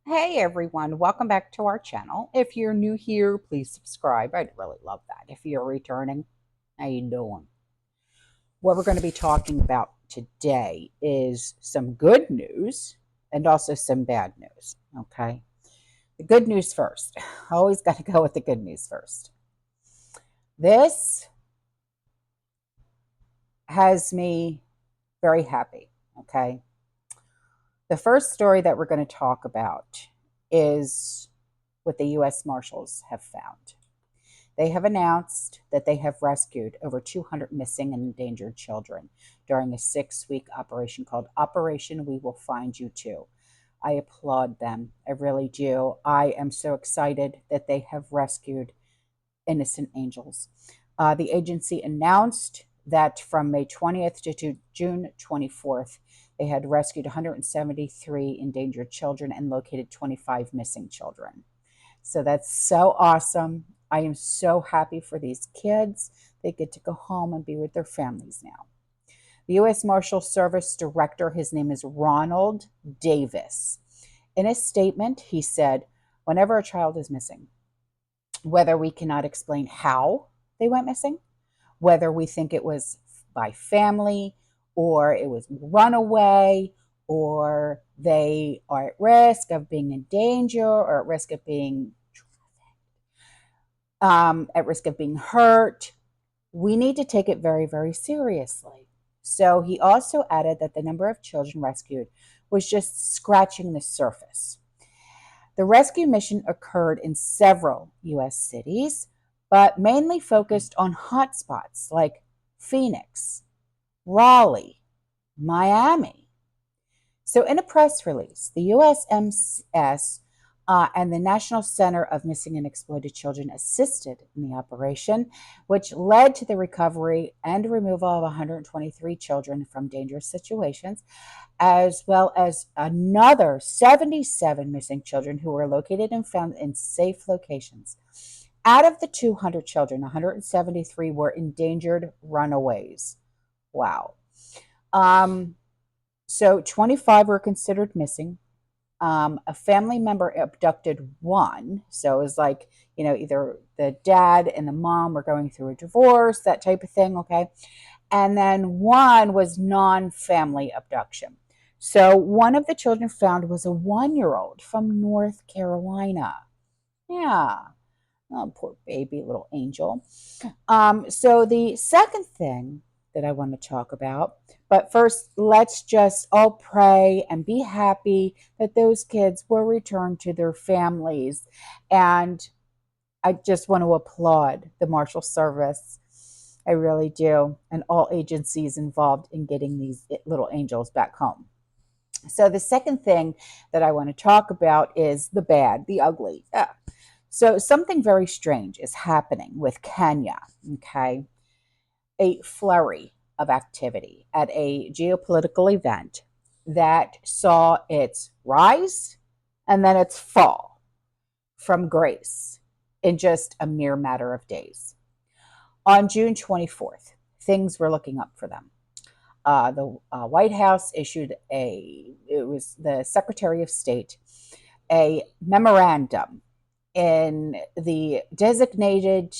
Hey everyone, welcome back to our channel. If you're new here, please subscribe. I'd really love that. If you're returning, how you doing? What we're going to be talking about today is some good news and also some bad news, okay? The good news first. Always got to go with the good news first. This has me very happy, okay? The first story that we're going to talk about is what the U.S. Marshals have found. They have announced that they have rescued over 200 missing and endangered children during a 6-week operation called Operation We Will Find You Too. I applaud them. I really do. I am so excited that they have rescued innocent angels. The agency announced that from May 20th to June 24th, they had rescued 173 endangered children and located 25 missing children. So that's so awesome. I am so happy for these kids. They get to go home and be with their families now. The U.S. Marshal Service Director, his name is Ronald Davis. In a statement, he said, whenever a child is missing, whether we cannot explain how they went missing, whether we think it was by family or it was runaway or they are at risk of being in danger or at risk of being hurt, we need to take it very, very seriously. So he also added that the number of children rescued was just scratching the surface. The rescue mission occurred in several U.S. cities, but mainly focused on hotspots like Phoenix, Raleigh, Miami. So in a press release, the USMS and the National Center of Missing and Exploited Children assisted in the operation, which led to the recovery and removal of 123 children from dangerous situations, as well as another 77 missing children who were located and found in safe locations. Out of the 200 children, 173 were endangered runaways. Wow. So 25 were considered missing. A family member abducted one. So it was like, either the dad and the mom were going through a divorce, that type of thing, okay? And then one was non-family abduction. So one of the children found was a 1-year-old from North Carolina. Yeah. Oh, poor baby, little angel. So the second thing that I want to talk about, but first, let's just all pray and be happy that those kids will return to their families. And I just want to applaud the Marshal Service. I really do. And all agencies involved in getting these little angels back home. So the second thing that I want to talk about is the bad, the ugly. So something very strange is happening with Kenya, okay? A flurry of activity at a geopolitical event that saw its rise and then its fall from grace in just a mere matter of days. On June 24th, things were looking up for them. The White House issued it was the Secretary of State, a memorandum in the designation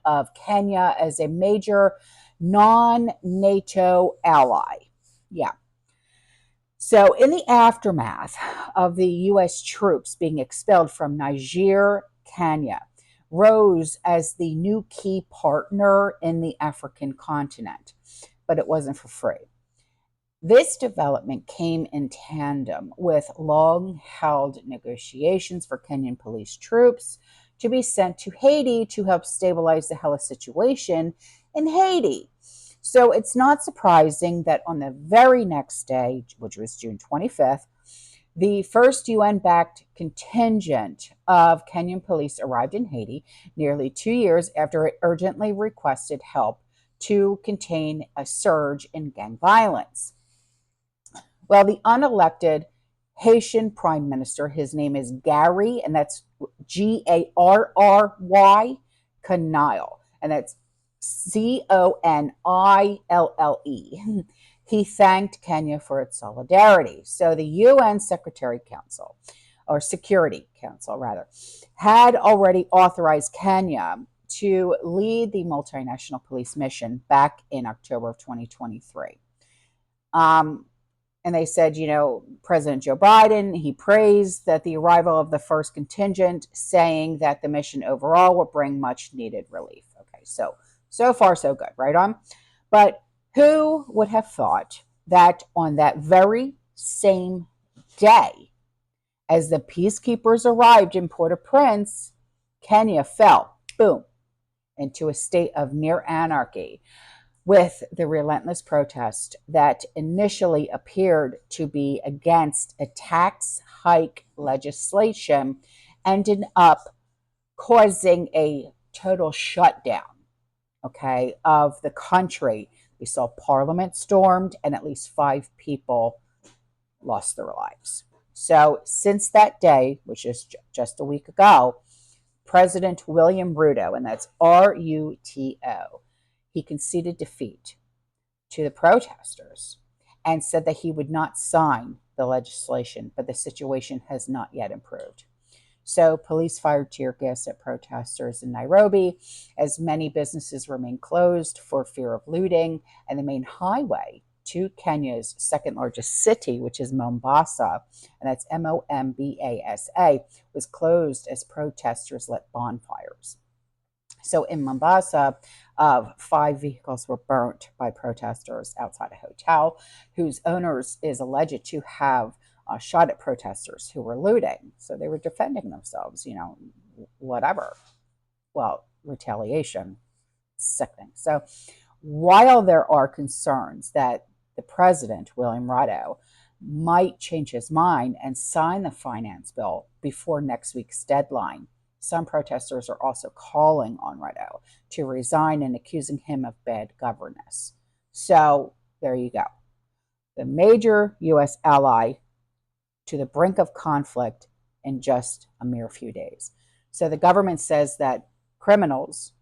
of Kenya as a major non-NATO ally. Yeah. So in the aftermath of the U.S. troops being expelled from Niger, Kenya rose as the new key partner in the African continent, but it wasn't for free. This development came in tandem with long-held negotiations for Kenyan police troops to be sent to Haiti to help stabilize the hellish situation in Haiti. So it's not surprising that on the very next day, which was June 25th, the first UN-backed contingent of Kenyan police arrived in Haiti nearly 2 years after it urgently requested help to contain a surge in gang violence. Well, the unelected Haitian prime minister, his name is Gary, and that's Garry, Conille, and that's Conille. He thanked Kenya for its solidarity. So the UN Secretary Council, or Security Council rather, had already authorized Kenya to lead the multinational police mission back in October of 2023. And they said, President Joe Biden, he praised that the arrival of the first contingent, saying that the mission overall will bring much needed relief. Okay, so far so good, right on? But who would have thought that on that very same day as the peacekeepers arrived in Port-au-Prince, Kenya fell, boom, into a state of near anarchy, with the relentless protest that initially appeared to be against a tax hike legislation ended up causing a total shutdown, okay, of the country. We saw Parliament stormed and at least 5 people lost their lives. So since that day, which is just a week ago, President William Ruto, and that's Ruto, he conceded defeat to the protesters and said that he would not sign the legislation, but the situation has not yet improved. So police fired tear gas at protesters in Nairobi, as many businesses remain closed for fear of looting, and the main highway to Kenya's second largest city, which is Mombasa, and that's Mombasa, was closed as protesters lit bonfires. So in Mombasa, 5 vehicles were burnt by protesters outside a hotel, whose owners is alleged to have shot at protesters who were looting. So they were defending themselves, whatever. Well, retaliation, sickening. So while there are concerns that the president, William Ruto, might change his mind and sign the finance bill before next week's deadline, some protesters are also calling on Ruto to resign and accusing him of bad governance. So there you go. The major U.S. ally to the brink of conflict in just a mere few days. So the government says that criminals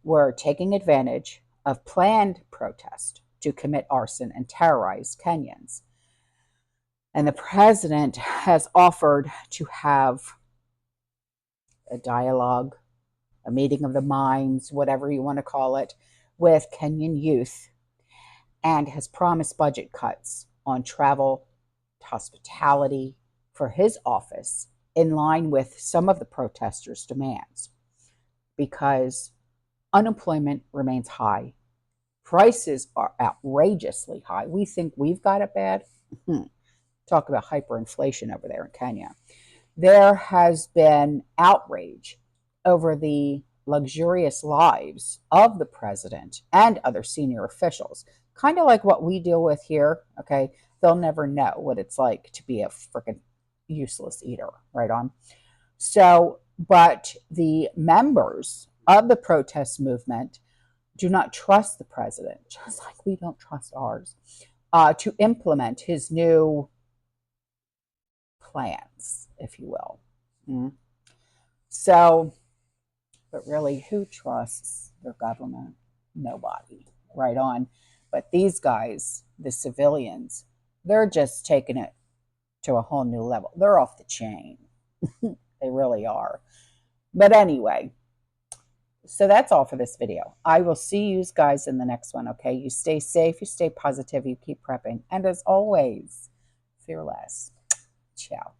were taking advantage of planned protest to commit arson and terrorize Kenyans. And the president has offered to have a dialogue, a meeting of the minds, whatever you want to call it, with Kenyan youth, and has promised budget cuts on travel, hospitality for his office, in line with some of the protesters' demands, because unemployment remains high. Prices are outrageously high. We think we've got it bad. Talk about hyperinflation over there in Kenya. There has been outrage over the luxurious lives of the president and other senior officials, kind of like what we deal with here, okay? They'll never know what it's like to be a freaking useless eater, right on? So, but the members of the protest movement do not trust the president, just like we don't trust ours, to implement his new plans, if you will. So, but really, who trusts their government? Nobody, right on. But these guys, the civilians, they're just taking it to a whole new level. They're off the chain. They really are. But anyway, so that's all for this video. I will see you guys in the next one, okay? You stay safe, you stay positive, you keep prepping. And as always, fear less. Ciao.